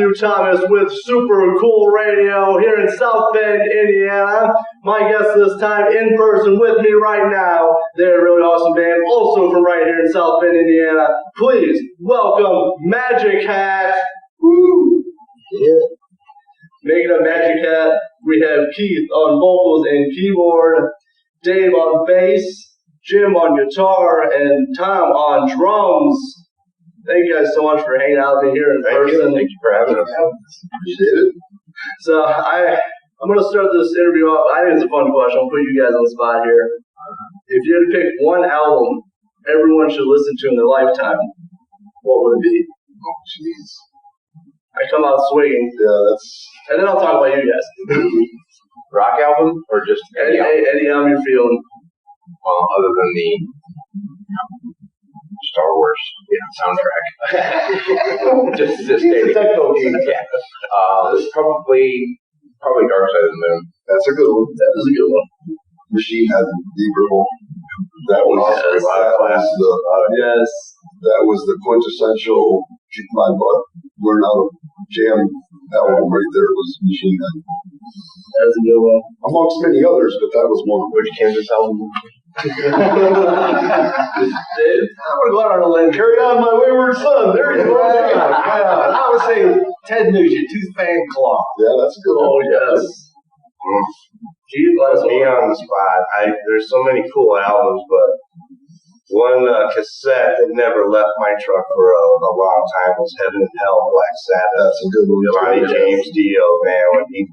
Matthew Thomas with Super Cool Radio here in South Bend, Indiana. My guest this time in person with me right now. They're a really awesome band, also from right here in South Bend, Indiana. Please welcome Magic Hat. Woo! Yeah. Making up Magic Hat, we have Keith on vocals and keyboard, Dave on bass, Jim on guitar, and Tom on drums. Thank you guys so much for hanging out with me here in person. Thank you for having us. Appreciate it. So I'm going to start this interview off. I think it's a fun question. I'll put you guys on the spot here. If you had to pick one album everyone should listen to in their lifetime, what would it be? Oh, jeez. I come out swinging. Yeah, that's... And then I'll talk about you guys. Rock album or just any album you're feeling? Well, other than the Star Wars soundtrack. just He's a techno geek. Yeah. Probably Dark Side of the Moon. That's a good one. That is a good one. Machine Head and Deeper. That was yes. That was the quintessential kick my butt, learn how to jam album right there. It was Machine Head. That's a good one. Amongst many others, but that was one. Which Kansas album? Dave, I'm gonna go out on a limb. Carry on, my wayward son. There you go. I would say Ted Nugent, Tooth Fan Claw. Yeah, that's a good one. Oh yes. Keith, let me on the spot. There's so many cool albums, but one cassette that never left my truck for a long time was Heaven and Hell, Black Sabbath. That's a good one. Johnny James Dio, man, when he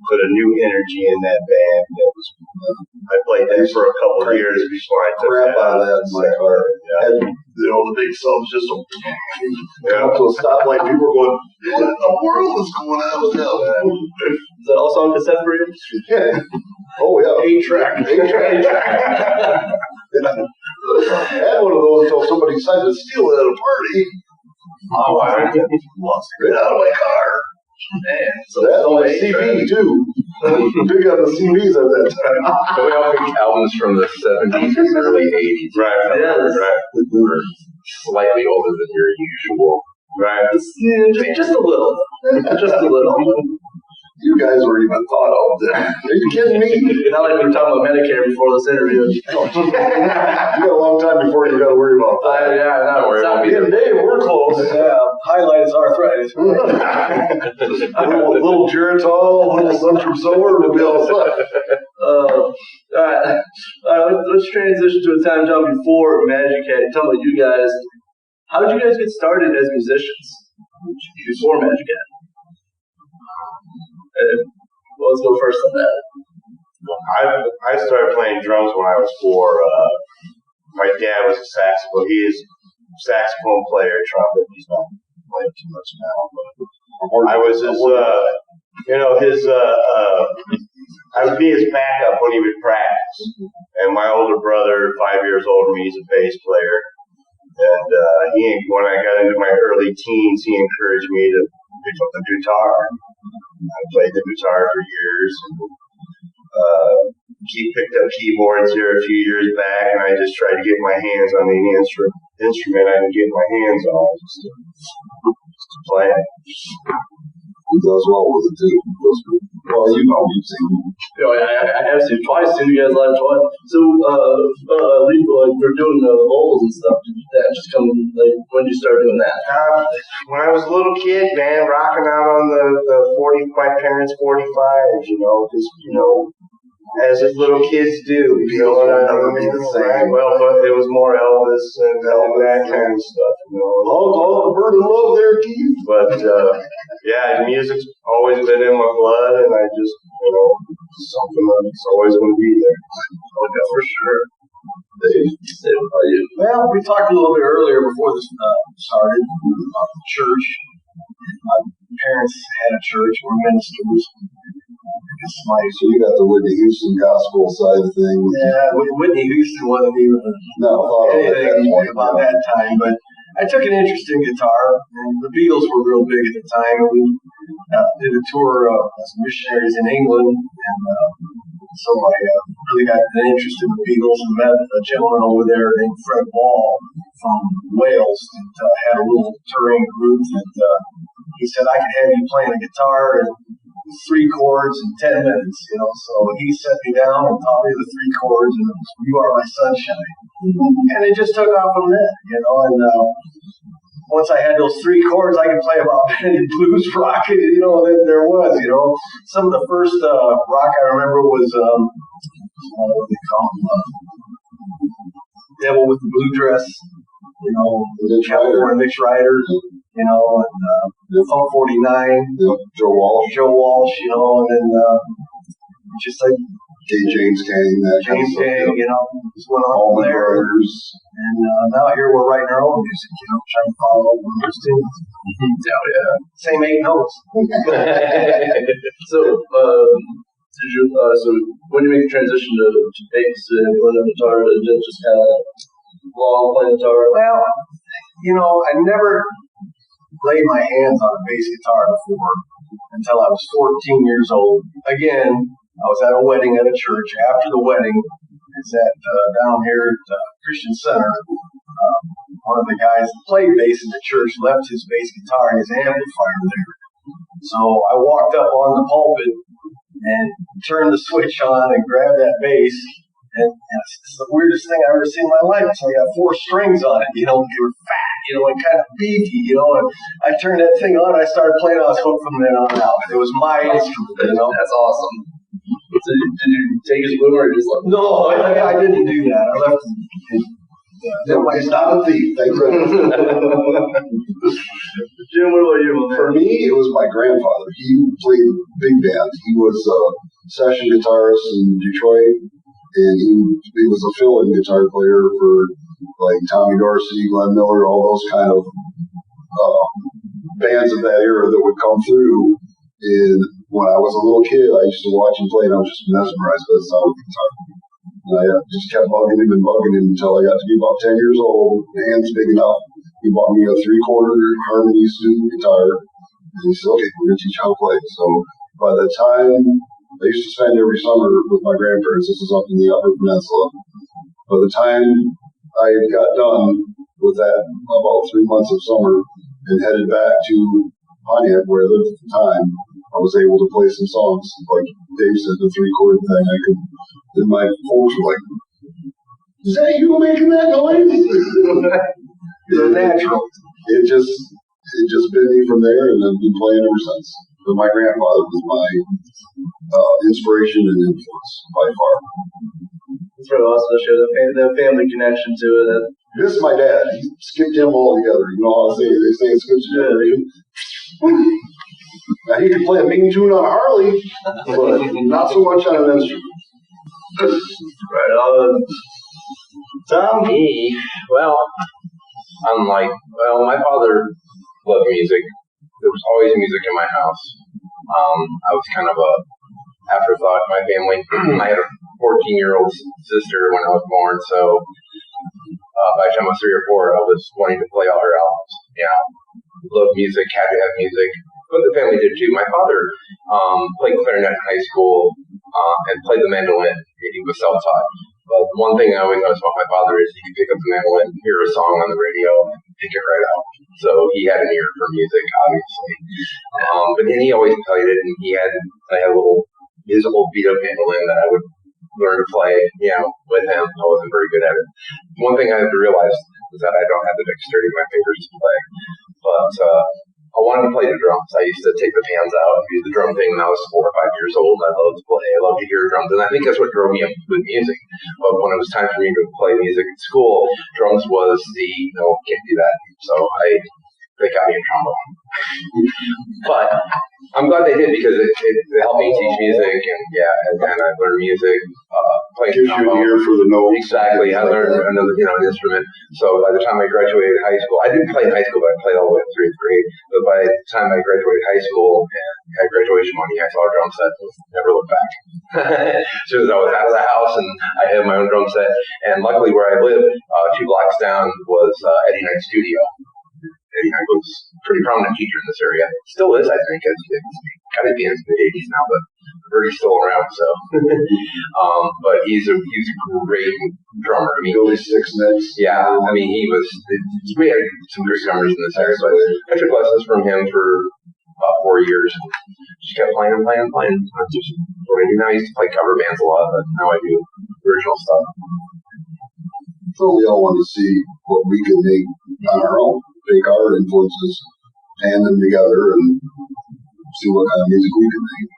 put a new energy in that band. I played that for a couple of years before I took crap out of that in my car. Yeah. And, the big subs just come to a stoplight. People were going, what in the world is going on with them? Is that also on cassette for you? Yeah. Oh, yeah. 8-track. I had one of those until somebody decided to steal it at a party. Oh, wow. Lost it right out of my car. Man, So that's on my CB too. Big on the CBs at that time. But we all picked albums from the 70s and early 80s. Right. Yes. Right. We're slightly older than your usual. Right. Just a little. Just a little. You guys were even thought of then. Are you kidding me? Not like we were talking about Medicare before this interview. You got a long time before you got to worry about that. Yeah, not worry about Me and Dave, we're close. Yeah, highlight is arthritis. a little Geritol, a little Centrum Solar, we'll be all set. All right. Let's transition to a time jump before Magic Hat. Tell me, you guys, how did you guys get started as musicians before Magic Hat? Well, let's go first on that. I started playing drums when I was 4. My dad was a saxophone. He is a saxophone player, trumpet. He's not playing too much now. But I was his, I would be his backup when he would practice. And my older brother, 5 years older than me, he's a bass player. And when I got into my early teens, he encouraged me to pick up the guitar. I played the guitar for years. He picked up keyboards here a few years back, and I just tried to get my hands on any instrument I could get my hands on just to play it. He does well with it too. Well, you've seen him. I have seen twice, seen you guys live twice. So, we're doing the vocals and stuff. Did that just come, when did you start doing that? When I was a little kid, man, rocking out on the 40, my parents' 45s, as little kids do, you know what I mean? Well, but it was more Elvis and that kind of stuff, All the bird of love there, Keith. But, music's always been in my blood, and I just, something that's always going to be there. Oh, yeah, for sure. Dave, how about you? Well, we talked a little bit earlier before this started about the church. My parents had a church, were ministers. So you got the Whitney Houston gospel side of things. Yeah, Whitney Houston wasn't even anything about that time, but I took an interest in guitar, and the Beatles were real big at the time. We did a tour as missionaries in England, and So I really got an interest in the Beatles and met a gentleman over there named Fred Wall from Wales that had a little touring group that he said, I could have you playing a guitar and 3 chords in 10 minutes, So he set me down and taught me the 3 chords, and it was You Are My Sunshine. And it just took off from there, and once I had those 3 chords, I could play about any blues rock, that there was, Some of the first rock I remember was, what do they call them? Devil with the Blue Dress, California Mix Riders, and Funk 49, Joe Walsh, and then just like James Kane, that James Kane, just went on all from the there. brothers. And now here we're writing our own music, trying to follow up on those tunes. Oh, yeah. Same 8 notes. So, so when you make the transition to bass and playing the guitar, did it just kind of long playing guitar? Well, I never laid my hands on a bass guitar before until I was 14 years old. Again, I was at a wedding at a church. After the wedding, it's at down here at Christian Center. One of the guys that played bass in the church left his bass guitar and his amplifier there. So I walked up on the pulpit and turned the switch on and grabbed that bass. And it's the weirdest thing I've ever seen in my life. So I got 4 strings on it, they were fat, and kind of beefy, and I turned that thing on, I started playing, I was hooked from then on out. It was my instrument, That's awesome. So did you take his boom or just like? No, I didn't do that. I left him. He's not a thief, thank goodness. Jim, what about you, man? For me, it was my grandfather. He played big band. He was a session guitarist in Detroit, and he was a fill-in guitar player for like Tommy Dorsey, Glenn Miller, all those kind of bands of that era that would come through. And when I was a little kid, I used to watch him play, and I was just mesmerized by the sound of the guitar. And I just kept bugging him until I got to be about 10 years old, hands big enough. He bought me a 3/4 harmony student guitar, and he said, okay, we're going to teach you how to play. So by the time I used to spend every summer with my grandparents, this is up in the Upper Peninsula. By the time I got done with that, about 3 months of summer, and headed back to Pontiac, where I lived at the time, I was able to play some songs. Like Dave said, the 3/4 thing, I could. And my folks were like, "Is that you making that noise?" It's natural. It just bit me from there, and I've been playing ever since. But my grandfather was my inspiration and influence by far. It's really awesome to show the family connection to it. This is my dad. He skipped him altogether. You know how they say it skips a generation. Now he could play a mean tune on a Harley, but not so much on an instrument. Right. Tom? Me? Well, my father loved music. There was always music in my house. I was kind of a afterthought in my family. I had a 14-year-old sister when I was born, so by the time I was 3 or 4, I was wanting to play all her albums. Loved music, had to have music, but the family did too. My father played clarinet in high school and played the mandolin. He was self-taught. But one thing I always noticed about my father is he could pick up the mandolin, hear a song on the radio, and pick it right out. So he had an ear for music, obviously. But then he always played it, and I had his old beat-up mandolin that I would learn to play, with him. I wasn't very good at it. One thing I had to realize was that I don't have the dexterity of my fingers to play. But I wanted to play the drums. I used to take the pans out and use the drum thing when I was 4 or 5 years old. I loved to play. I loved to hear drums. And I think that's what drove me up with music. But when it was time for me to play music at school, drums was can't do that. So they got me a trombone. But I'm glad they did because it helped me teach music. And I learned music, playing Gives you an ear for the notes. Exactly. I learned another, an instrument. So by the time I graduated high school, I didn't play in high school, but I played all the way up through 8th grade. But by the time I graduated high school and had graduation money, I saw a drum set and never looked back. As soon as I was out of the house and I had my own drum set. And luckily where I lived, 2 blocks down was Eddie Knight's studio. Eddie Knight was a pretty prominent teacher in this area. Still is, I think. It's kind of the end of the 80s now, but or he's still around. So, but he's a great drummer. I mean, Billy Six Nicks. yeah, I mean, we had some great drummers in this area, but I took lessons from him for about 4 years. Just kept playing. That's just what I do now. I used to play cover bands a lot, but now I do original stuff. So we all want to see what we can make on our own, take our influences, hand them together, and see what kind of music we can make.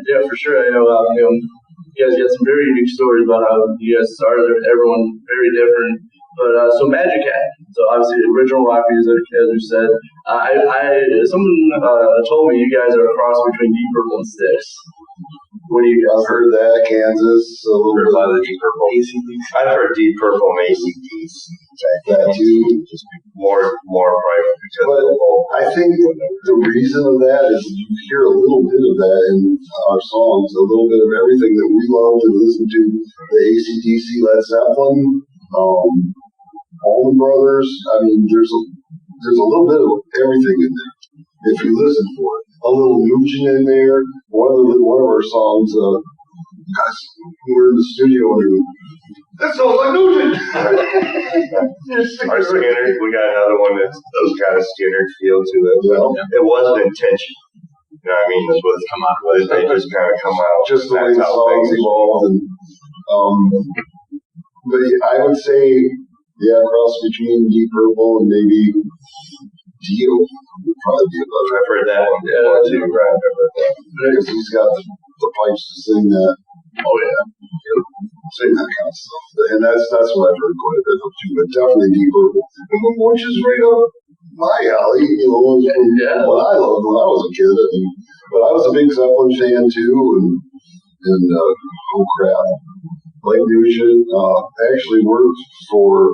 Yeah, for sure. I know, you guys got some very unique stories about how you guys started. Everyone very different. But so Magic Hat. So obviously original rock music, as we said. Someone told me you guys are a cross between Deep Purple and Styx. What do you guys? I've heard that, Kansas, a little bit of the Deep Purple. I've heard Deep Purple and AC/DC. that too. Just more private because But I think the reason of that is you hear a little bit of that in our songs, a little bit of everything that we love to listen to. The AC/DC, Led Zeppelin, Allman Brothers. I mean, there's a little bit of everything in there if you listen for it. A little Nugent in there. One of our songs, guys, we're in the studio and that sounds like Nugent. our Skinner, we got another one that's got a Skinner feel to it. Yeah. It wasn't intention. You know what I mean? This was come out with. They just kind of come out. Just the way the songs evolved. And, but I would say, yeah, cross between Deep Purple and maybe Dio would probably be about I've heard that one before too, right? I've heard that. because he's got the pipes to sing that. Oh yeah. Sing that kind of stuff. And that's what I've heard quite a bit of too, but definitely Deep Purple. Which is right up my alley, from what I loved when I was a kid. But I was a big Zeppelin fan too, and oh crap. Like Nugent, actually worked for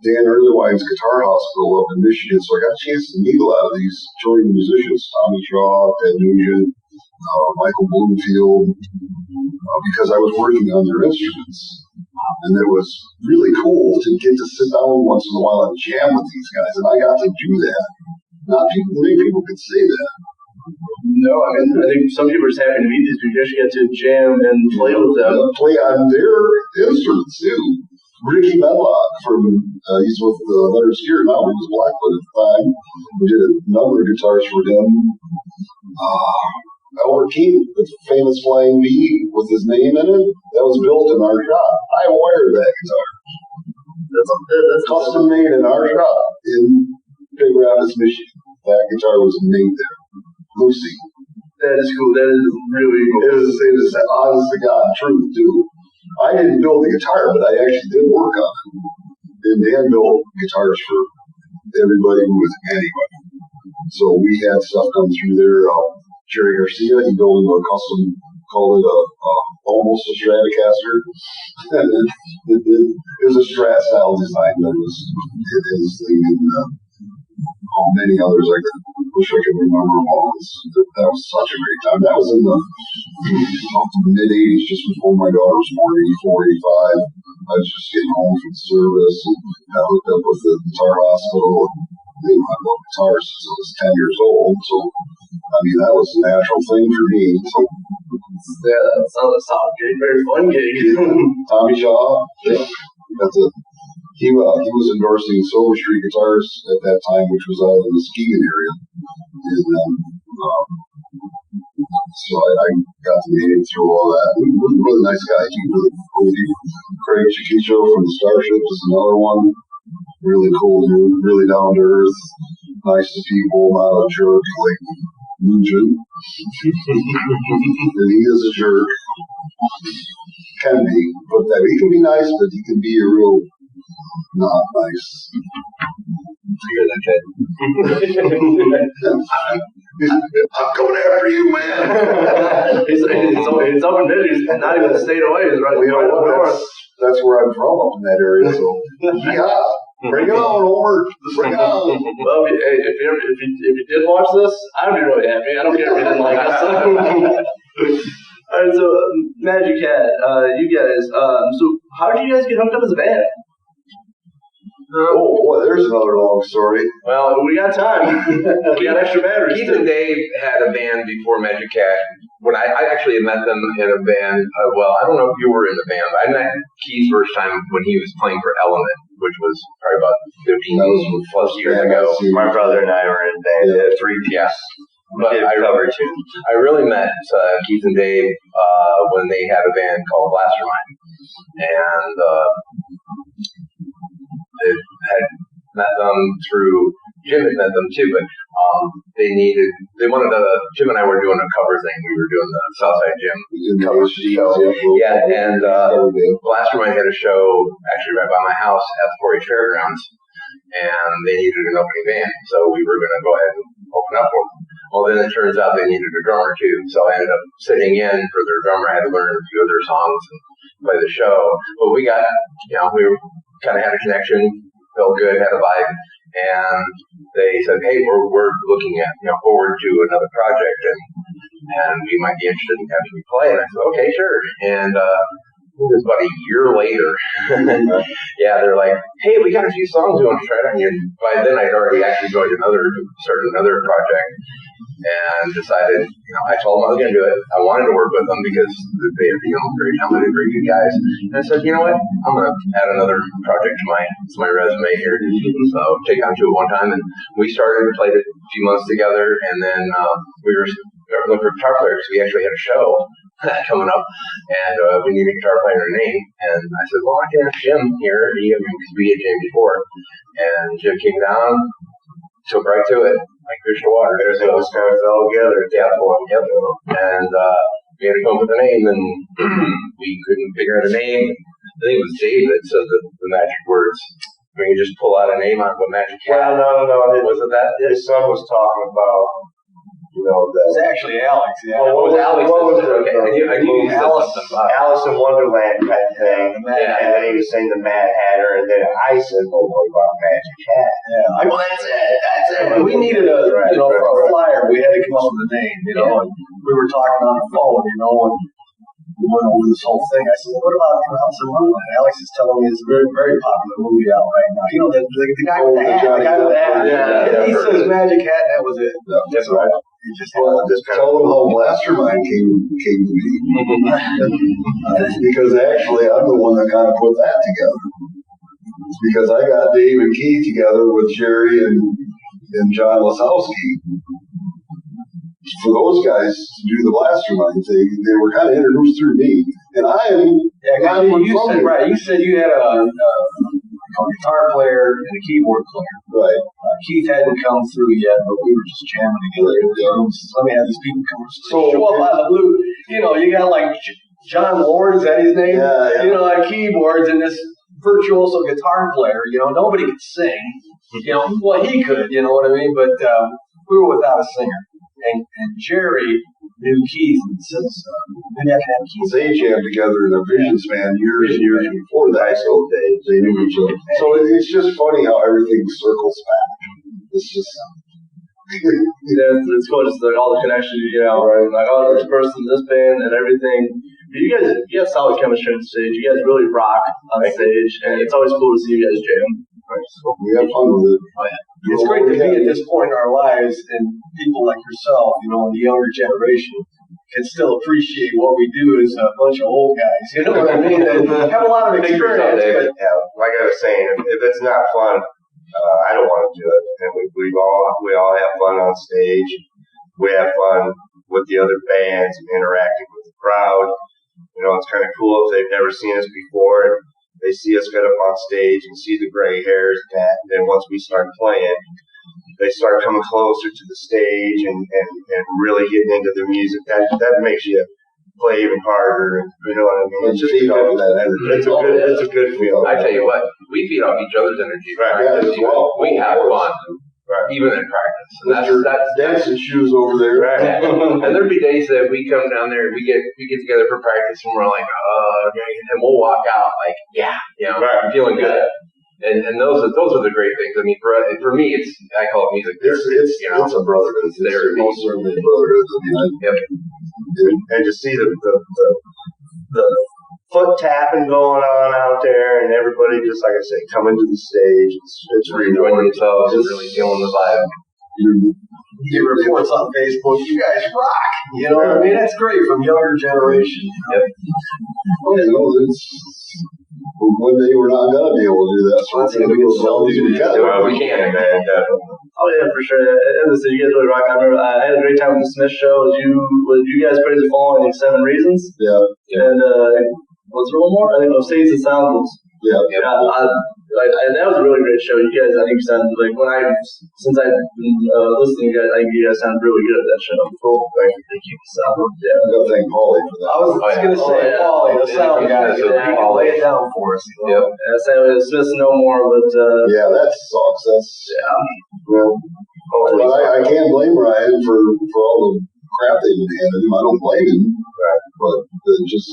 Dan Erlewine's Guitar Hospital up in Michigan, so I got a chance to meet a lot of these touring musicians, Tommy Shaw, Ted Nugent, Michael Bloomfield, because I was working on their instruments. And it was really cool to get to sit down once in a while and jam with these guys, and I got to do that. Many people could say that. No, I mean, I think some people are just happy to meet these people. You actually get to jam and play with them. Play on their instruments too. Ricky Medlock he's with Leonard Skinner now. He was Blackfoot at the time. We did a number of guitars for him. Albert King, the famous Flying V with his name in it, that was built in our shop. I wired that guitar. That's custom made in our shop in Big Rapids, Michigan. That guitar was made there. Lucy. That is cool. That is really cool. It is honest to God truth too. I didn't build the guitar, but I actually did work on it. And Dan built guitars for everybody who was anybody. So we had stuff come through there. Jerry Garcia, he built a custom, called it almost a Stratocaster. It was a Strat style design, but it was his thing. And many others, I wish I could remember them all. That was such a great time. That was in the mid-'80s, just before my daughter was born, 84, 85. I was just getting home from service and got hooked up with the Guitar Hospital. And I loved guitars since I was 10 years old. So, I mean, that was a natural thing for me. So, yeah, that sounds like a very fun gig. Tommy Shaw, he was endorsing Silver Street Guitars at that time, which was out in the Muskegon area. And so I got to meet him through all that. He was a really nice guy, too. Really cool. Craig Chiquicho from the Starships is another one. Really cool dude, really down to earth, nice to people, not a jerk like Nugent. And he is a jerk. Can be, but he can be nice, but he can be a real not nice. I'm coming after you, man. It's up and he's not even a state away. He's right, right up north. That's where I'm from, up in that area. So, yeah. Bring it on, Homer. Bring it on. Well, if you did watch this, I'd be really happy. I don't care if you didn't like us. All right, so Magic Hat, you guys. So how did you guys get hooked up as a band? Oh boy, there's another long story. Well, We got time. We got extra batteries. Keith and Dave had a band before Magic Cat. When I actually had met them in a band, well, I don't know if you were in the band, but I met Keith first time when he was playing for Element, which was probably about 15 plus years ago. My brother and I were in a band, three-piece. But I really met Keith and Dave when they had a band called Blastermind, and they had met them through Jim had met them too, but Jim and I were doing a cover thing. We were doing the Southside Jim cover show. Yeah, and Blastermind had a show actually right by my house at the 4-H Fairgrounds, and they needed an opening band, so we were going to go ahead and open up for them. Well, then it turns out they needed a drummer too, so I ended up sitting in for their drummer. I had to learn a few of their songs and play the show. But we got, we kind of had a connection, felt good, had a vibe, and they said, "Hey, we're looking at forward to another project, and we might be interested in having you play." And I said, "Okay, sure." And it was about a year later. Yeah, they're like, "Hey, we got a few songs we want to try out." And by then, I'd already actually started another project, and decided, I told them I was going to do it. I wanted to work with them because they are, very talented, very good guys. And I said, you know what? I'm going to add another project to my resume here. So take on two at one time. And we played a few months together, and then we were looking for guitar players. We actually had a show coming up, and we needed a guitar player and a name. And I said, well, I can ask Jim here, because we had Jim before. And Jim came down, took right to it, like fish to water. Everything was kind of fell together at that point. Yep. And we had to come up with a name, and we couldn't figure out a name. I think it was Dave that said the magic words. We could just pull out a name out of a magic cat. Well, no. Wasn't that it? His son was talking about, It was actually Alex. Yeah. Oh, it was Alex. What was it? Okay. I knew you said something about Alice in Wonderland type thing. Yeah. And then he was saying the Mad Hatter, and then I said, what about Magic Cat? Yeah. Well, that's it. We needed a flyer. We had to come up with a name, and we were talking on the phone, and we went over this whole thing. I said, well, what about Alice in Wonderland? Alex is telling me it's a very, very popular movie out right now. The guy with the hat. The guy with the hat. Yeah. He says Magic Hat, and that was it. That's right. Tell them how Blastermind came to be. Because actually, I'm the one that kind of put that together. It's because I got Dave and Keith together with Jerry and John Lasowski. For those guys to do the Blastermind thing, they were kind of introduced through me. And I am not even from here. Right, you said you had a guitar player and a keyboard player. Right. Keith hadn't come through yet, but we were just jamming together. Let me have these people come show up out of the blue. You got like John Lord, is that his name? Yeah. On keyboards, and this virtuoso guitar player. Nobody could sing. Well, he could, you know what I mean? But we were without a singer. And Jerry knew Keith and says, maybe I can have Keith. They jammed together in a Vision Span years and years before that, so they knew each other. So it's just funny how everything circles back. It's just... It's cool, just all the connections you get out, right? Like, this person, this band, and everything. You guys solid chemistry on stage. You guys really rock on stage, and it's always cool to see you guys jam. So we have fun with it. Oh, yeah. It's great to be at this point in our lives, and people like yourself, and the younger generation, can still appreciate what we do as a bunch of old guys. You know what I mean? They have a lot of experience. Yeah, like I was saying, if it's not fun, I don't want to do it. And we all have fun on stage. We have fun with the other bands and interacting with the crowd. It's kind of cool if they've never seen us before. They see us get up on stage and see the gray hairs, and then once we start playing, they start coming closer to the stage and really getting into the music. That makes you play even harder. You know what I mean? It's just it's a good feeling. I tell you what, we feed off each other's energy. Right. We have fun. Right. Even in practice. And that's dancing shoes over there. Right. And there'd be days that we come down there, we get together for practice, and we're like, and we'll walk out like, right. Feeling good. And those are the great things. I mean, for me, I call it music therapy. It's a brotherhood. It's most certainly a brotherhood. And to see the foot tapping going on out there, and everybody just, like I say, coming to the stage. It's Enjoying rewarding. themselves and really feeling the vibe. Get reports on Facebook, you guys rock. You know what I mean? That's great from younger generation. Yep. Well, you know, one day we're not gonna be able to do that. So Let's see if we can still do that. Well, we can, man. Definitely. Oh yeah, for sure. As I said, you guys really rock. I remember I had a great time with the Smith show. Was you guys Crazy Falling, I think 7 Reasons. Yeah. And was there one more? I think it was Saints and Sounds. Yeah. That was a really great show. You guys, I think, sounded like since I've been listening, I think you guys sounded really good at that show. Cool. Thank you. So, yeah. I gotta thank Paulie for that. I was going to say, Paulie, the sound guy, he can lay it down for us. Yep. I say Smith's no more, but Yeah, that sucks. That's well. Hopefully, I can't blame Ryan for all the crap they've been handing him. I don't blame him. Right. But just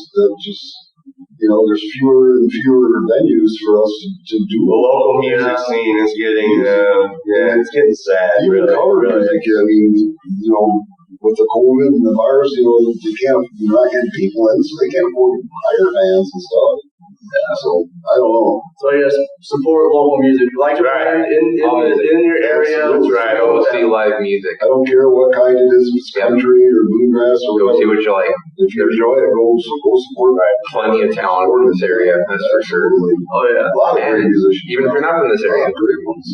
you know, there's fewer and fewer venues for us to do. the local music scene is getting, it's getting sad. Even Really, cover really. music. I mean, you know, with the COVID and the virus, you know, you're not getting people in, so they can't afford to hire bands and stuff. Yeah, so I don't know. so yes, support local music. You like to Right. band in your area. Absolutely. Right. Go see live music. I don't care what kind it is, if it's country or bluegrass or Go see whatever. what you like. If you enjoy it, go support. Plenty of talent in this area, that's for sure. Absolutely. Oh yeah. A lot of great And musicians. even if you're not from this A lot area, of great ones.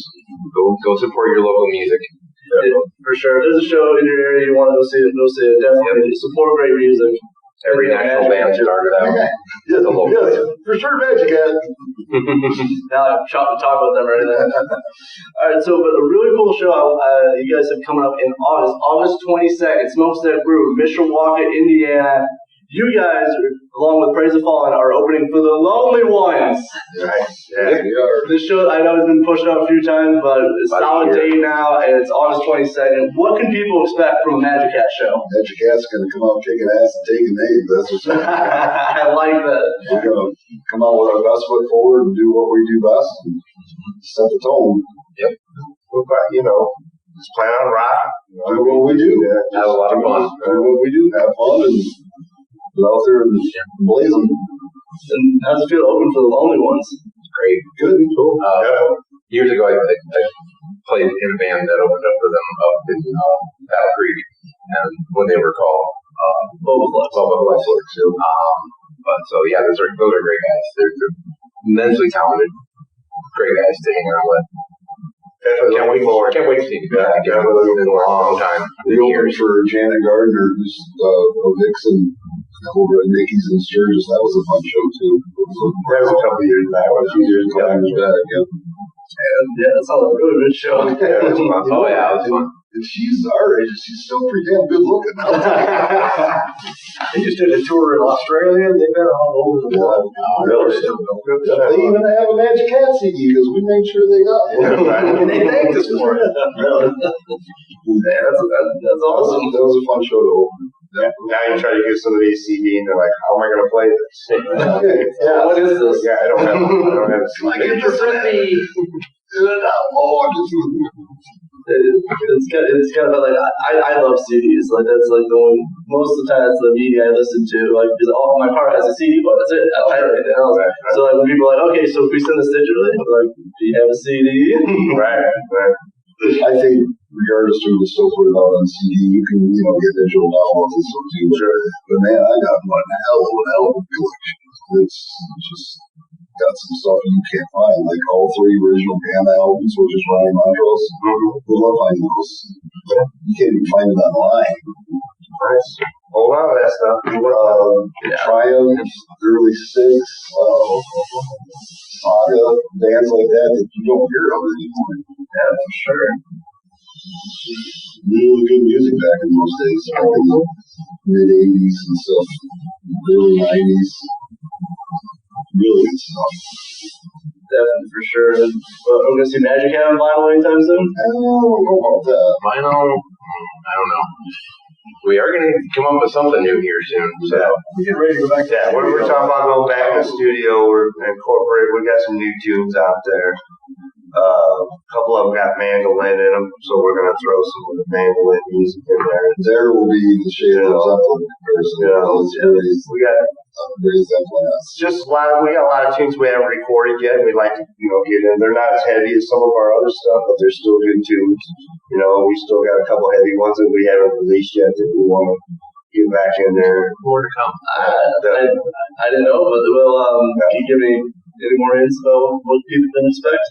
go support your local music. Yeah, for sure. If there's a show in your area you want to go see it, go see it. Definitely support great music. Every national band started out Yes, as a local yes, band. for sure, Magic Hat. Now I'm shocked to talk about them or anything. All right, so but a really cool show you guys have coming up in August 22nd, Smokestack Brew, Mishawaka, Indiana. You guys, along with Praise the Fallen, are opening for the Lonely Ones. Right. Yeah. We are. This show, I know, has been pushed out a few times, but it's a solid date now, and it's August 22nd. What can people expect from a Magic Hat show? Magic Hat's gonna come out kicking ass and taking names. That's what's I like that. We're gonna come out with our best foot forward and do what we do best and set the tone. You know, just plan on rocking. Do what we do. Yeah, Have a lot of fun. Do what we do. Have fun and get out there and blaze them. And how's it feel to open for the Lonely Ones? Great. Good. Cool. Definitely. Years ago, I played in a band that opened up for them up in Battle Creek, and when they were called Boba Flex. But so yeah, those are great guys. They're immensely talented, great guys to hang around with. Definitely looking forward. Can't wait to see you back. It's Definitely been a long time. We opened for Janet Gardner, who's a Vixen over at Mickey's in Sturgis. That was a fun show too. That was a couple years back. A few years back, yeah. Yeah, that sounds like a really good show. Yeah, it was fun. Oh yeah, it was fun. And she's our age, she's still pretty damn good looking. They just did a tour in Australia. They've been all over the world. Really? They even have a Magic Hat CD because we made sure they got one. And they thanked us for it. Really? Yeah, that's awesome. That was a fun show to open. Now you try to give somebody a CD and they're like, how am I going to play this? Yeah, what is this? Yeah, I don't have a CD. It's kind of like I love CDs. Like that's like the one most of the time it's the media I listen to. Like because all my car has a CD, but that's it. I don't have anything else. Right. So like when people are like, okay, so if we send this digitally, I'm like, do you have a CD? Right. I think regardless of to still put it out on CD, you can, get digital downloads and stuff too. Sure. But man, I got one hell of a collection. It's just got some stuff you can't find, like all 3 original Gamma albums, which is Ryan Montrose. We love finding those. You can't even find it online. Nice. Hold on to that stuff. Triumph, early 6, Saga, bands like that you don't hear of anymore. Yeah, for sure. Really good music back in those days, back in the mid-'80s and stuff, early '90s. Really good stuff. Definitely for sure. We're gonna see Magic Hat on vinyl anytime soon. I don't know about that. Vinyl, I don't know. We are going to come up with something new here soon. So We get ready to go back to Yeah, we're talking about going back to the studio. We're incorporating. We got some new tunes out there. A couple of them got mandolin in them, so we're gonna throw some of the mandolin music in there. There will be the shade of Zeppelin comparison. Yeah, we got raise that class. Just we got a lot of tunes we haven't recorded yet. We'd like to, get in. They're not as heavy as some of our other stuff, but they're still good tunes. We still got a couple heavy ones that we haven't released yet that we want to get back in there. More to come. I didn't know, but can you give me any more hints about what people can expect?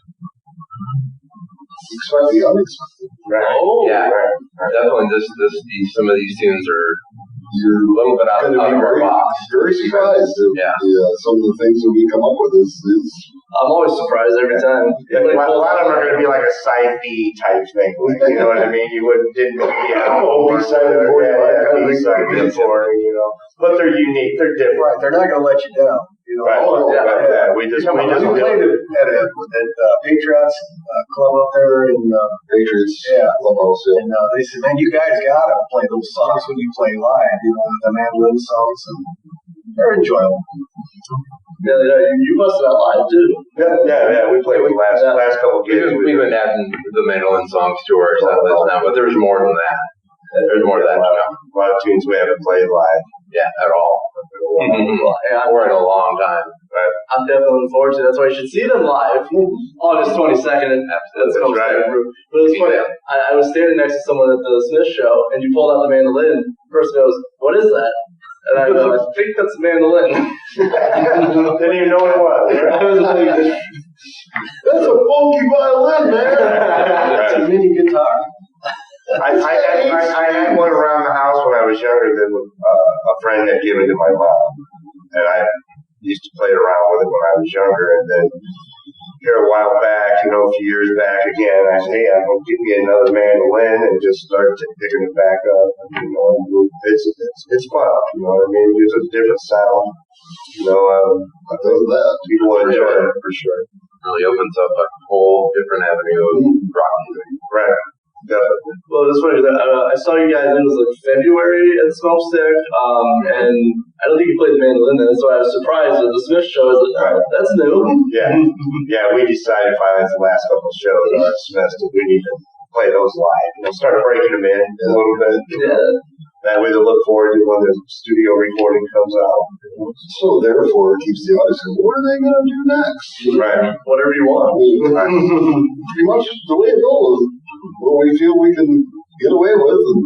Expect the unexpected. Right. Oh, Yeah. Right. Definitely, some of these tunes are You're a little bit out of our box. very surprised at some of the things that we come up with. Is I'm always surprised every time. Yeah, a lot of them are going to be like a side B type thing. Like, you know what I mean? You didn't B-side and 45 B-side and 40, But they're unique. They're different. Right, they're not going to let you down. Right. We just we played at Patriots Club up there in Patriots, Clubhouse, and they said, "Man, you guys gotta play those songs when you play live. The mandolin songs, and they're enjoyable." Yeah, you busted out live too. Yeah. We played the last couple gigs. We've been adding the mandolin songs to our set list now, but there's more than that. There's more than that. A lot of tunes we haven't played live. Yeah, at all. Or in a long time. Right. I'm definitely looking forward to it. That's why you should see them live August 22nd. That's right. But it's funny. I was standing next to someone at the Smith show, and you pulled out the mandolin. The person goes, "What is that?" And I go, "I think that's a mandolin." Didn't even know what it was. I was like, that's a funky violin, man. It's a mini guitar. I had one around the house when I was younger that a friend had given to my mom, and I used to play around with it when I was younger. And then here a while back, a few years back again, I said, "Hey, I'm gonna get me another mandolin," and just started picking it back up. And, it's fun. You know what I mean? It's a different sound. I think that People will enjoy it for sure. Really opens up a whole different avenue of rock music. Right. Definitely. well, that's funny. I saw you guys. It was like February at Smokestack, and I don't think you played the mandolin then. That's why I was surprised at the Smith show. I was like, "Oh, that's new." Yeah. We decided finally the last couple of shows are semester we need to play those live. Start breaking them in a little bit. Yeah. That way to look forward to when the studio recording comes out. so therefore it keeps the audience saying, what are they going to do next? Right. Whatever you want. Pretty much the way it goes, what we feel we can get away with and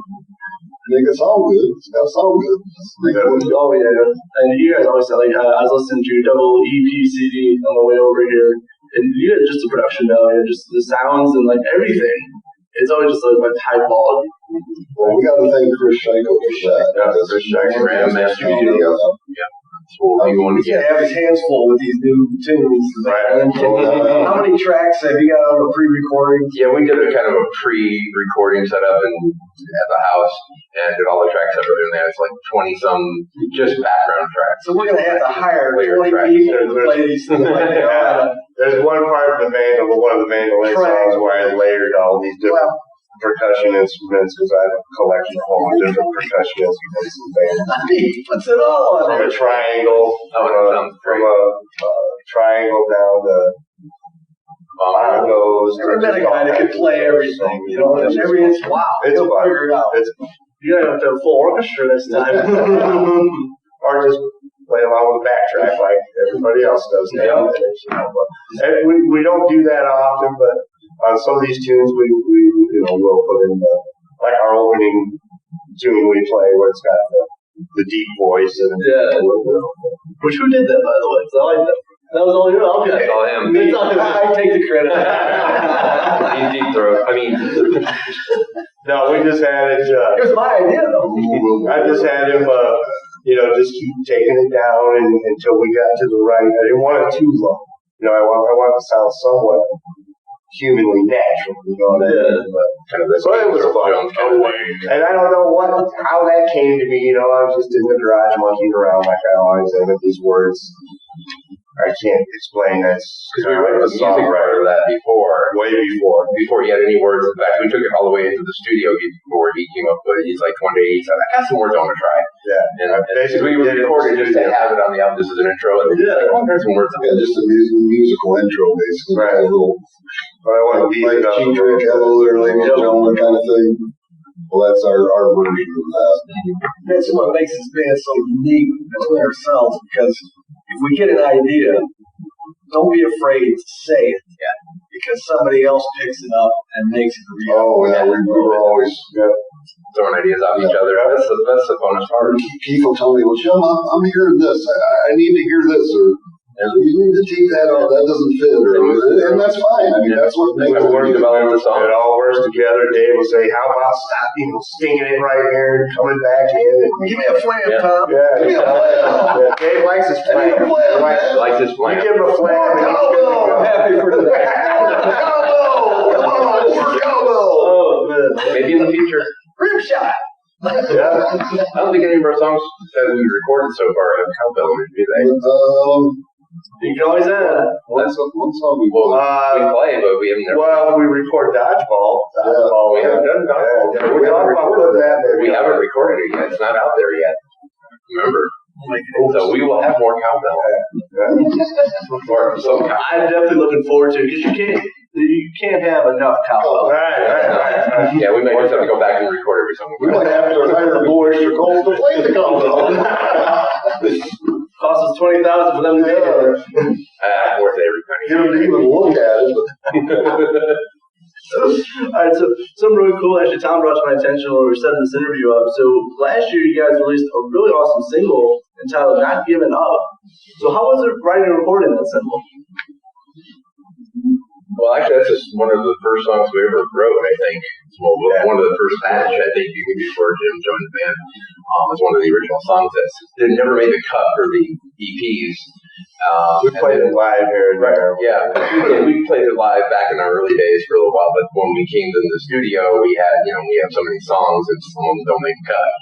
make it sound good. It's got to sound good. Oh yeah, and you guys always said I was listening to your double EP CD on the way over here, and you guys just a production value, just the sounds and like everything. It's always just like high quality. Well, we got to thank Chris Scheiko for that. Chris Scheiko, Grandmaster. Well, you want to He's gonna have his hands full with these new tunes. Right. How many tracks have you got on the pre-recording? Yeah, we did a kind of a pre-recording setup at the house and did all the tracks that were in there. It's like 20-some just background tracks. So we're gonna have to hire Layer 20 tracks. people to play these things. There's one part of one of the mandolin songs where I layered all these different percussion instruments because I have a collection of all the different percussion instruments and bands. He puts it all on From there. a triangle, from a triangle down to bongos. Never met a guy that could play everything. And every inch. Wow, It's he'll fun. figure it out. You guys have to have a full orchestra next time. Or just play along with the backtrack like everybody else does now. But we don't do that often, but on some of these tunes we will put in like our opening tune we play where it's got the deep voice and Which who did that, by the way? 'Cause I like that. That was all you. Okay. It's all him. I take the credit. He's deep throat. No, we just had it. It was my idea, though. I just had him, just keep taking it down until we got to the right. I didn't want it too low. I want it to sound somewhat humanly natural. Kind of this. So it was fun. And I don't know how that came to me. I was just in the garage monkeying around like I always am with these words. I can't explain that. Because we wrote the music part of that way before. Before he had any words. In fact, we took it all the way into the studio before he came up with it. He's like, one day he said, "I got some words I want to try." Yeah. And basically we recorded just to have it on the album. This is an intro. And there's some words. Yeah, just a musical intro, basically. Right. A little But I want to beat like it up. Cheap Trick, Hello There, Ladies and Gentlemen kind of thing. Well, that's our version of that. That's what makes this band so unique between ourselves, because if we get an idea, don't be afraid to say it. Yeah. Because somebody else picks it up and makes it real. Oh, yeah, we were always throwing ideas off each other. That's the bonus part. Keith will tell me, well, Jim, I'm hearing this. I need to hear this, or you need to take that out. That doesn't fit, and that's fine. I mean, that's what makes it develop the song. It all works together. Dave will say, "How about stopping, stinging it right here, and coming back in?" And give me a flam, Tom. Yeah, give me a flam. Dave likes his flam. Likes his flam. You give him a flam. I'm happy for that. Come on, more cowbell. Oh, man. Maybe in the future. Rib shot. Yeah. I don't think any of our songs that we've recorded so far have cowbell in it, do they? You can always add. One song we we play, but we haven't. Well, we record dodgeball. We haven't done dodgeball. Yeah, we talked about putting that. We haven't recorded it yet. It's not out there yet. Remember. So we will have more cowbell. I'm definitely looking forward to it because you can't have enough cowbell. Right. Yeah, we might just have to go back and record every song. We might have to hire boys to go to play the cowbell. Costs us $20,000 for them to do it. Worth every penny. Get them to even look at it. All right, so something really cool. Actually, Tom brought to my attention when we were setting this interview up. So last year, you guys released a really awesome single entitled "Not Giving Up." So how was it writing and recording that single? Well, actually, that's just one of the first songs we ever wrote, I think. Well, one of the first batch, I think, even before Jim joined the band. It's one of the original songs that never made the cut for the EPs. We played it live here and there. Yeah, we played it live back in our early days for a little while, but when we came to the studio, we have so many songs and some of them don't make the cut.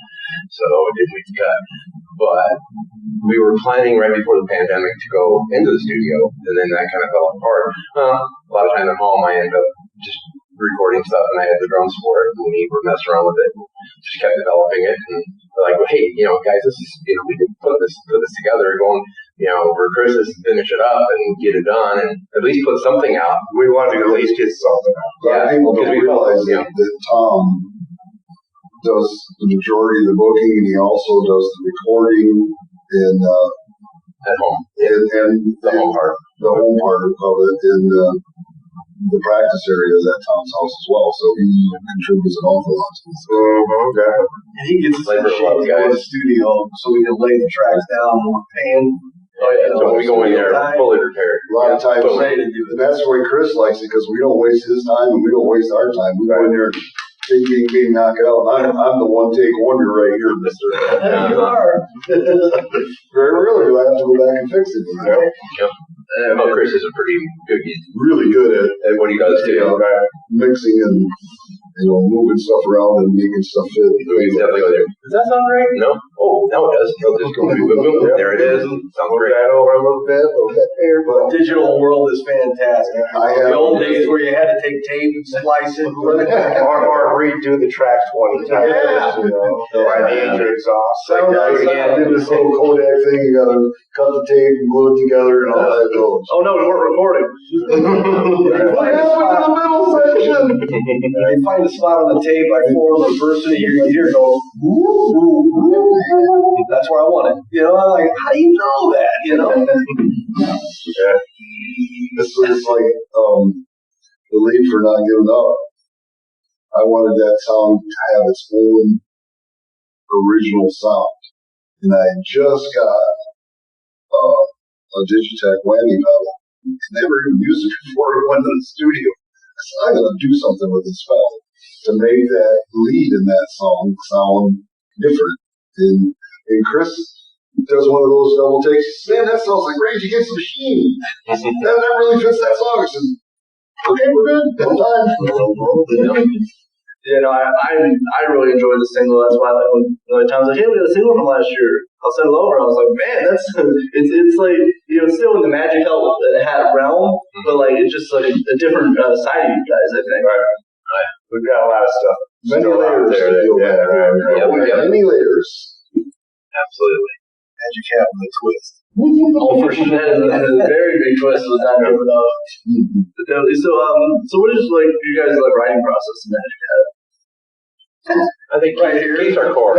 So it didn't make the cut. But we were planning right before the pandemic to go into the studio, and then that kind of fell apart. A lot of times at home, I ended up just recording stuff, and I had the drums for it, and we were messing around with it, and just kept developing it. And we're like, well, hey, guys, this is, we could put this together, going, over Christmas, finish it up and get it done, and at least put something out. We wanted to at least get something out. Yeah, people don't realize that Tom does the majority of the booking, and he also does the recording and at home, and the home part of it in the practice areas at Tom's house as well. So he contributes an awful lot to this. And he gets us in the studio so we can lay the tracks down when we're paying. Oh yeah, so we go in there fully prepared. A lot of times, and that's why Chris likes it, because we don't waste his time and we don't waste our time. We go in there, being knock it out. I'm the one take wonder right here, mister. You are. Very rarely do I have to go back and fix it. Chris is a pretty good. He's really good at what he does too. Mixing and moving stuff around and making stuff fit. He's definitely go there. Does that sound right? No. Oh, no, it does. He'll just go boom, boom, boom. There it is. Sounds great. That over a little bit there, but digital world is fantastic. The old days where you had to take tape and slice it, or redo the track 20 times. By the age of exhaust. I did this little Kodak thing. You got to cut the tape and glue it together and all that goes. Oh no, we weren't recording. What happened in the middle section? You find a spot on the tape, I form a person, you hear go, that's where I want it. I'm like, how do you know that? Yeah. This is like the lead for Not Giving Up. I wanted that song to have its own original sound. And I just got a Digitech whammy pedal. Never even used it before I went to the studio. So I gotta do something with this pedal to make that lead in that song sound different. And Chris does one of those double takes. He says, man, that sounds like Rage Against the Machine. that really fits that song. I said, okay, we're good. No time. I really enjoyed the single. That's why when Tom's like, hey, we got a single from last year. I'll send it over. I was like, man, it's like, it's still in the Magic Hat realm, but like, it's just like a different side of you guys, I think. Right. We've got a lot of stuff. Many layers. Many layers. Absolutely. Magic Hat with a twist. Oh, for sure. That is a very big twist. Was not giving up. So what is like you guys' like writing process in Magic Hat? I think Keith's our core.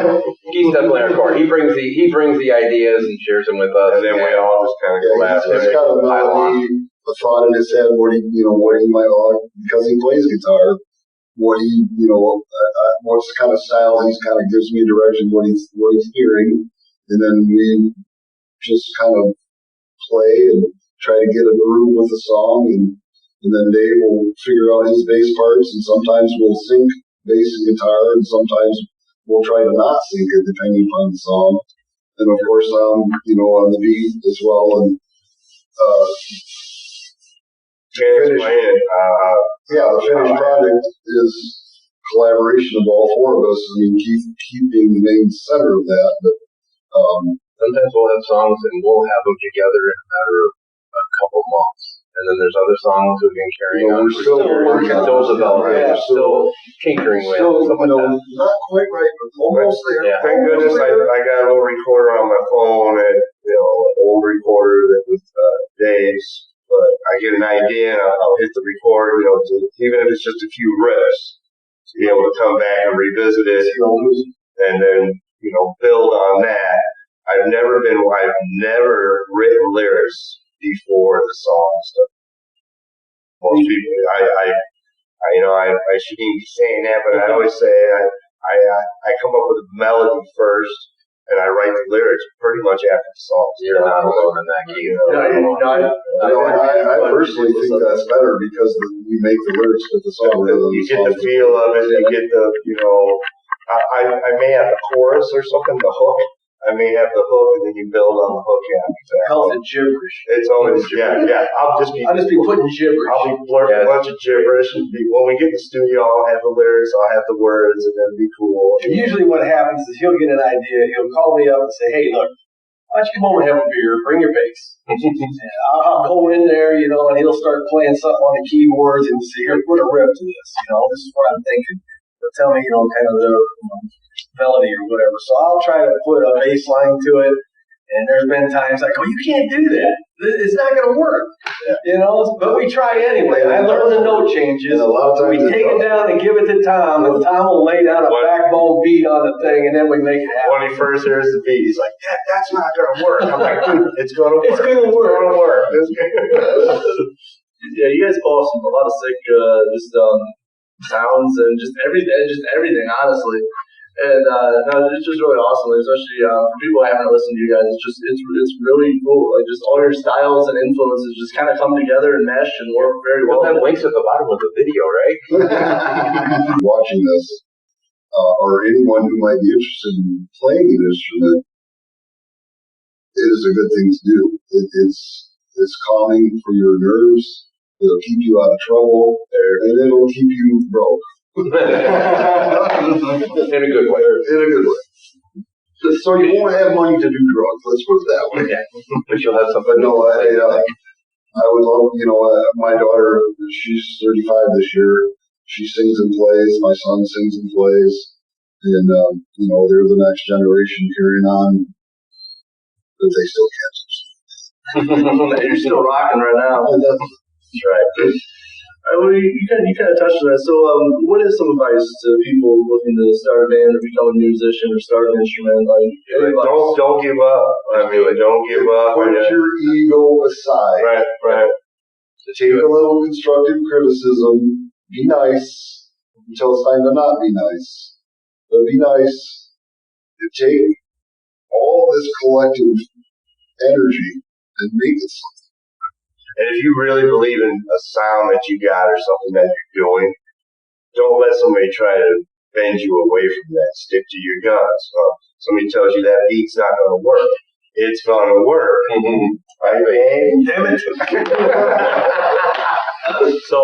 Keith's definitely our core. He brings the ideas and shares them with us. And then we all just kind of collapse. He's got a melody, a thought in his head, what he might like, because he plays guitar, what's the kind of style he's kind of gives me direction, what he's hearing, and then we just kind of play and try to get a groove with the song, and then Dave will figure out his bass parts, and sometimes we'll sync bass and guitar, and sometimes we'll try to not sync it depending upon the song. And of course, on the beat as well. And the finished product is collaboration of all four of us. I mean, Keith being the main center of that, but sometimes we'll have songs and we'll have them together in a matter of a couple months. And then there's other songs we've been carrying on. We're still working, still developing, we're still tinkering with, stuff like that. Not quite right, but almost there. Yeah. Thank goodness I got a little recorder on my phone, and an old recorder that was Dave's. But I get an idea, and I'll hit the record, even if it's just a few riffs, to be able to come back and revisit it, and then build on that. I've never written lyrics before the song stuff. Most people, I shouldn't even be saying that, but I always say I come up with a melody first, and I write the lyrics pretty much after the song. You're not alone in that game. I personally think that's better because you make the lyrics with the song. You get the feel of it. You get the I may have the chorus or something, the hook. I may have the hook, and then you build on the hook after that. Calls it gibberish. It's always yeah. I'll just be putting gibberish. I'll be blurting a bunch of gibberish, and when we get in the studio, I'll have the lyrics, I'll have the words, and it'll be cool. And usually, what happens is he'll get an idea. He'll call me up and say, "Hey, look, why don't you come over and have a beer? Bring your bass." And I'll go in there, and he'll start playing something on the keyboards and say, "Here, put a riff to this. This is what I'm thinking." He'll tell me, kind of the melody or whatever. So I'll try to put a bass line to it. And there's been times I go, "You can't do that. It's not going to work." But we try anyway. I learn the note changes. And a lot of times we take it down and give it to Tom, and Tom will lay down a backbone beat on the thing, and then we make it happen. When he first hears the beat, he's like, "That's not going to work." I'm like, "Dude, it's going to work. It's going to work. Yeah, you guys pull off a lot of sick sounds and just everything, honestly. And it's just really awesome, especially for people who haven't listened to you guys. It's really cool. Like just all your styles and influences just kind of come together and mesh and work very well. We'll have links at the bottom of the video, right? Watching this, or anyone who might be interested in playing an instrument, it is a good thing to do. It's calming for your nerves. It'll keep you out of trouble, and it'll keep you broke. In a good way. So you won't have money to do drugs. Let's put it that way. Yeah. But you'll have something. But no, I would love. My daughter, she's 35 this year. She sings and plays. My son sings and plays, and they're the next generation carrying on. But they still can't. You're still rocking right now. That's right. Well, you kind of touched on that. So, what is some advice to people looking to start a band or become a musician or start an instrument? Don't give up. Don't give up. Put your ego aside. Right. Take a little constructive criticism. Be nice until it's time to not be nice. But be nice. And take all this collective energy and make it something. And if you really believe in a sound that you got or something that you're doing, don't let somebody try to bend you away from that. Stick to your guns. Somebody tells you that beat's not going to work. It's going to work. Right, babe? Damn it. So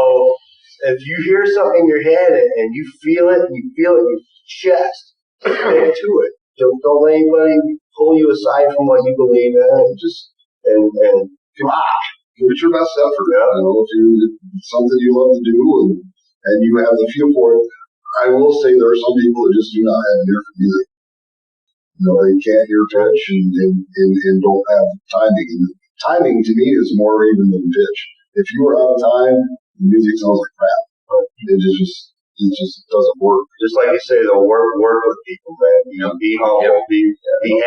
if you hear something in your head and you feel it in your chest, stick to it. Don't let anybody pull you aside from what you believe in. And rock. Give it your best effort. Yeah. If it's something you love to do and you have the feel for it. I will say there are some people that just do not have an ear for music. They can't hear pitch and don't have timing. And timing to me is more even than pitch. If you are out of time, the music sounds like crap. it just doesn't work. Just like you say, though, work with people, man. Be humble. Be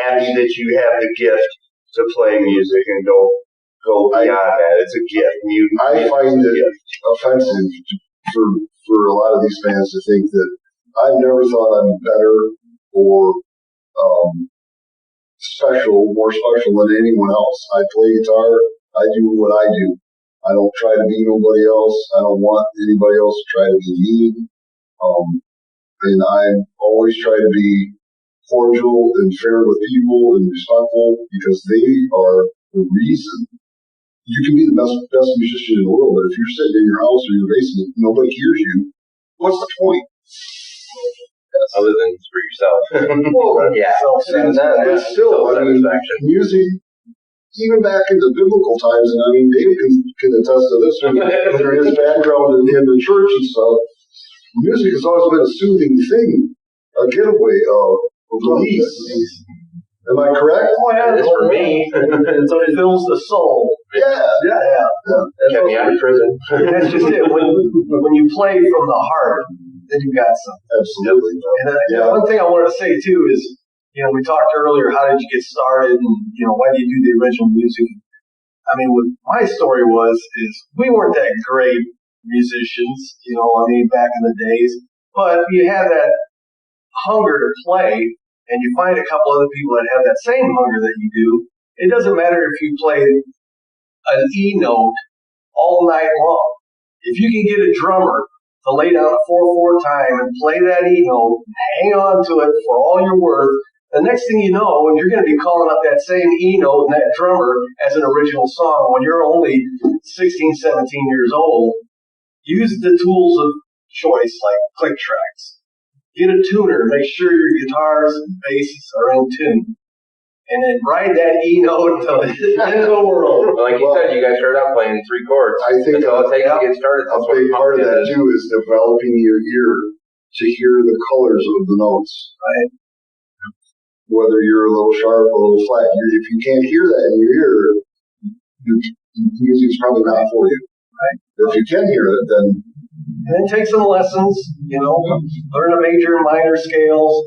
happy that you have the gift to play music and go beyond that. It's a gift. I find it offensive for a lot of these fans to think that I've never thought I'm better or more special than anyone else. I play guitar. I do what I do. I don't try to be nobody else. I don't want anybody else to try to be me. And I always try to be cordial and fair with people and respectful because they are the reason. You can be the best musician in the world, but if you're sitting in your house or your basement, nobody hears you. What's the point? Other than for yourself. Well, yeah. But still, I mean, music, even back in the biblical times, and I mean, Dave can attest to this through his background in the church and stuff. Music has always been a soothing thing, a getaway, a release. Am I correct? Oh, yeah, It is for me. And so it fills the soul. Yeah. Kept me out of prison. That's just it. When you play from the heart, then you got something. Absolutely. And one thing I wanted to say too is, we talked earlier, how did you get started, and why do you do the original music? I mean, what my story is we weren't that great musicians, back in the days, but you have that hunger to play, and you find a couple other people that have that same hunger that you do. It doesn't matter if you play an E note all night long. If you can get a drummer to lay down a 4/4 time and play that E note, hang on to it for all you're worth, the next thing you know, you're going to be calling up that same E note and that drummer as an original song when you're only 16, 17 years old. Use the tools of choice like click tracks. Get a tuner, make sure your guitars and basses are in tune. And then ride that E note until the end of the world. Like you said, you guys started out playing 3 chords. I think that's all it takes to get started. A big part of that too is developing your ear to hear the colors of the notes. Right. Whether you're a little sharp, a little flat, if you can't hear that in your ear, music's probably not for you. Right. If you can hear it, then. And then take some lessons. Learn the major and minor scales.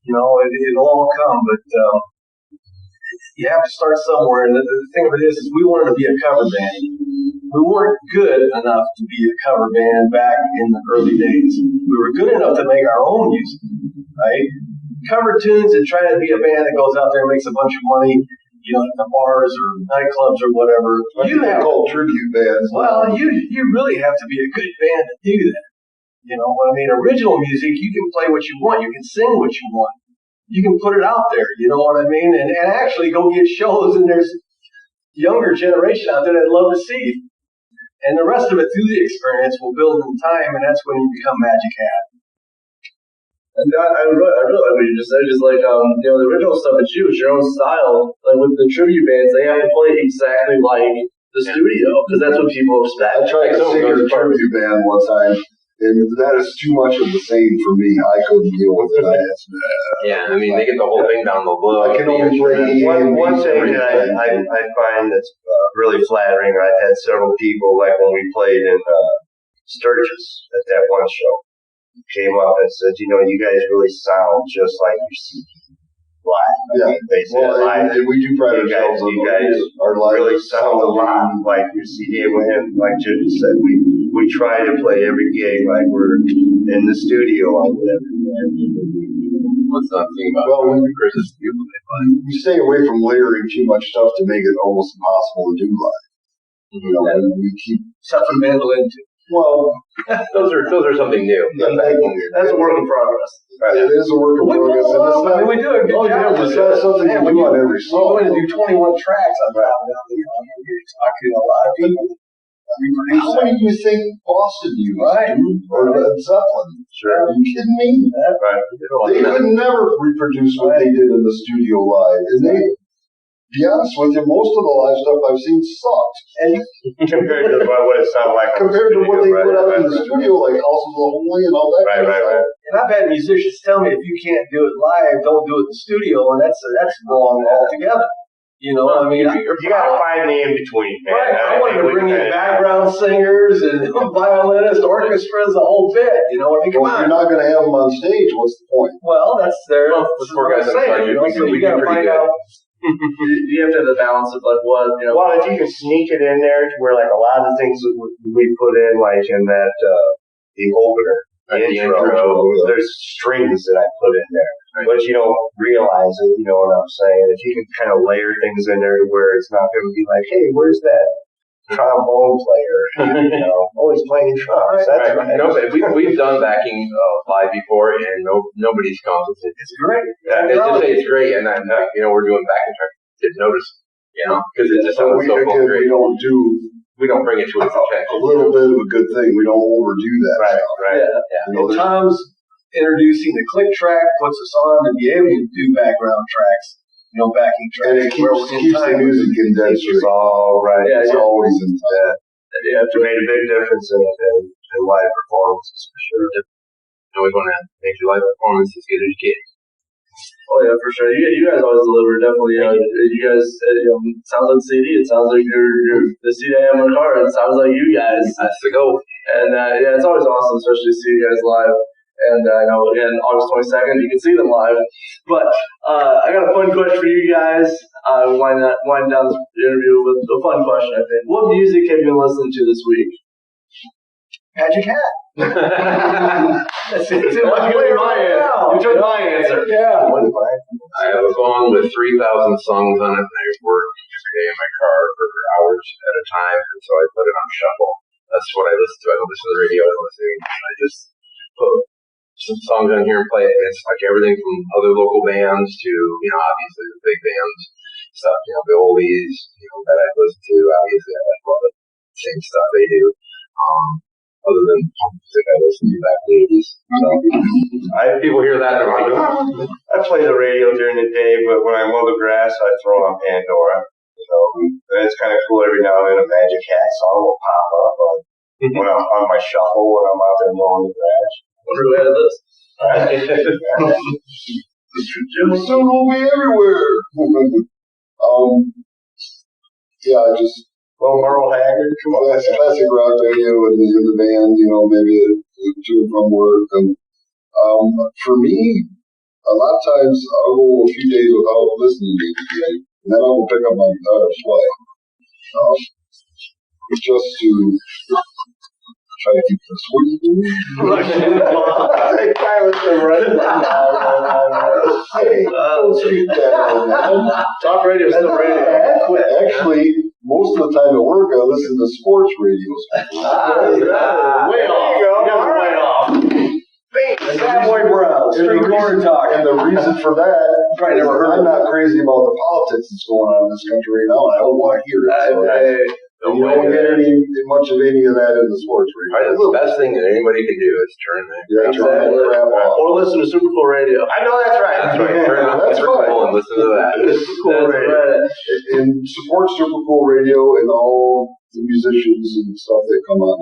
It'll all come, but you have to start somewhere. And the thing of it is we wanted to be a cover band. We weren't good enough to be a cover band back in the early days. We were good enough to make our own music, right? Cover tunes and try to be a band that goes out there and makes a bunch of money, at the bars or nightclubs or whatever. You have called tribute bands. Well, you really have to be a good band to do that. Original music, you can play what you want. You can sing what you want. You can put it out there, you know what I mean? And actually go get shows, and there's younger generation out there that love to see you. And the rest of it through the experience will build in time, and that's when you become Magic Hat. And I really like what you just said. Just like, the original stuff that you, it's your own style. Like with the tribute bands, they have to play exactly like the studio, because that's what people expect. I tried to sing in a tribute band one time, and that is too much of the same for me. I couldn't deal with it. They get the whole thing down the low. I can only play one thing that I find that's really flattering. I've had several people, like when we played in Sturgis at that one show, came up and said, you guys really sound just like your CD live. Yeah. They said live. And we do pride ourselves on you guys our live really sound a lot like your CD. And like Jim said, we try to play every gig like we're in the studio or whatever. What's that thing about Chris's people? We stay away from layering too much stuff to make it almost impossible to do live. And we keep Except for mandolin too. Well, those are something new. That's a work in progress. Right. It is a work in progress. We do a good job. It's not something you do on every song. We're going to do 21 tracks on that. You're talking a lot of people. How many do you think Boston used? Right. Or Led Zeppelin? Sure. Are you kidding me? Right. They could never reproduce what they did in the studio live. And they, to be honest with you, most of the live stuff I've seen sucked. And compared to what it sounded like compared to what they put out in the studio, like Houses of Holy and all that kind of stuff. And I've had musicians tell me, if you can't do it live, don't do it in the studio, and that's wrong altogether. You know, I mean, You gotta find the in between, man. right, I wanted to bring in background singers and violinists, orchestras, the whole bit. You know, I mean, come Well, if on. you're not going to have them on stage, what's the point? Well, that's their. The four guys in the saying, budget, you know, we so do you got to pretty find good. out. You have to have the balance of like what, you know. Well, if you can sneak it in there to where like a lot of the things that we put in, like in that the opener, the intro, there's strings that I put in there, but you don't realize it. You know what I'm saying? If you can kind of layer things in there where it's not going to be like, hey, where's that trombone player? You know, oh, he's playing drums. That's right. No, but we've done backing live before, and nobody's commented. It's great. They just say it's great, and then you know we're doing backing tracks. Didn't notice, you know, because it just So sounds so again, great. we don't bring it to its a attention. little bit of a good thing. We don't overdo that. Right, stuff. right. Yeah. You know, And Tom's introducing the click track, puts us on to be able to do background tracks, you know, backing tracks. and it keeps the music in dead It's street. all right. Yeah, It's always in time. Yeah, it made a big difference in live performances for sure. You always want to make your live performance as good as you can. Oh yeah, for sure. You guys always deliver. Definitely. You guys. Sounds like the CD. It sounds like you're the CD I have in my car. It sounds like you guys. That's the goal. And yeah, it's always awesome, especially to see you guys live. And I know again, August 22nd, you can see them live. But I got a fun question for you guys. Wind down this interview with a fun question. I think. What music have you been listening to this week? Magic Hat. That's it. You took my answer. You took my answer. Yeah. I have a phone with 3,000 songs on it, and I work every day in my car for hours at a time, and so I put it on shuffle. That's what I listen to. I don't listen to the radio. I just put some songs on here and play it, and it's like everything from other local bands to, you know, obviously the big bands stuff, you know, the oldies, you know, that I listen to. Obviously, I like all the same stuff they do. Other than punk music I listen to back in the 80s. So, people hear that, they're like, oh. I play the radio during the day, but when I mow the grass, I throw on Pandora. So and it's kind of cool every now and then a Magic Hat song will pop up when I'm on my shuffle when I'm out there mowing the grass. Wonder who added this. It soon will be everywhere. Yeah, I just. Well, Merle Haggard, come on. That's classic rock radio in the band, you know, maybe to and from work. And for me, a lot of times I'll go a few days without listening to music, and then I will pick up my guitar and play. Just to try to keep the sweet. Hey, don't shoot that. Talk radio is still radio. Actually, most of the time at work, I listen to sports radios. Way off. You guys are way off. Bad Boy Brown, Street Corner Talk. And the reason for that, Probably never heard I'm not crazy about the politics that's going on in this country right now, and I don't want to hear it. So you don't get much of any of that in the sports Right, radio. that's the best thing that anybody can do is turn that. Yeah, turn that crap off. Or listen to Super Cool Radio. I know that's right. That's right. Turn on That's Super fine. Cool and listen to that. That's right. And support Super Cool Radio and all the musicians and stuff that come on.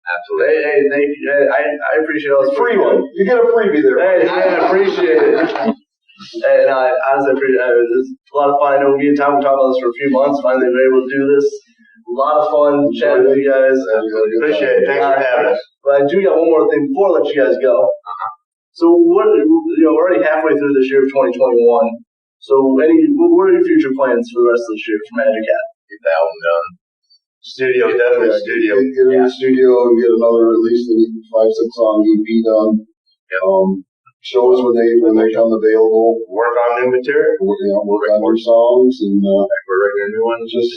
Absolutely. Hey, thank you. Hey, I appreciate all this. Free one. You get a freebie there. Hey, I appreciate it. And I honestly appreciate it. It's a lot of fun. I know me and Tom were talking about this for a few months. Finally, we were able to do this. A lot of fun chatting with you guys. Appreciate it. Thanks for having us. But I do got one more thing before I let you guys go. So what, we're already halfway through this year of 2021. So what are your future plans for the rest of this year for Magic Hat? Get the album done. Studio, definitely studio. Get in the studio and get another, at least 5-6 song EP done. Shows when they come available. Work on new material. Work on new songs and We're writing a new one. just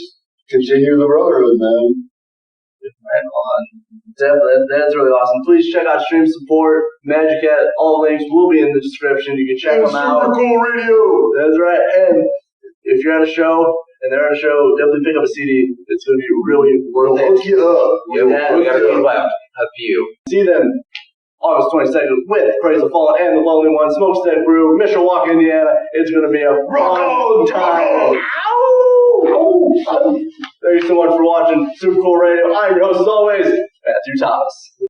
continue the brotherhood, man. Right on. That's really awesome. Please check out Stream Support, Magic Hat. All links will be in the description. You can check them out. Super Cool Radio. That's right. And if you're at a show and they're at a show, definitely pick up a CD. It's going to be really worth it. Hook you up. Yeah, we got a few left. A few. See them August 22nd with Praise the Fallen and the Lonely One, Smokestack Brew, Mishawaka, Indiana. It's going to be a fun time. Thank you so much for watching Super Cool Radio. I'm your host, as always, Matthew Thomas.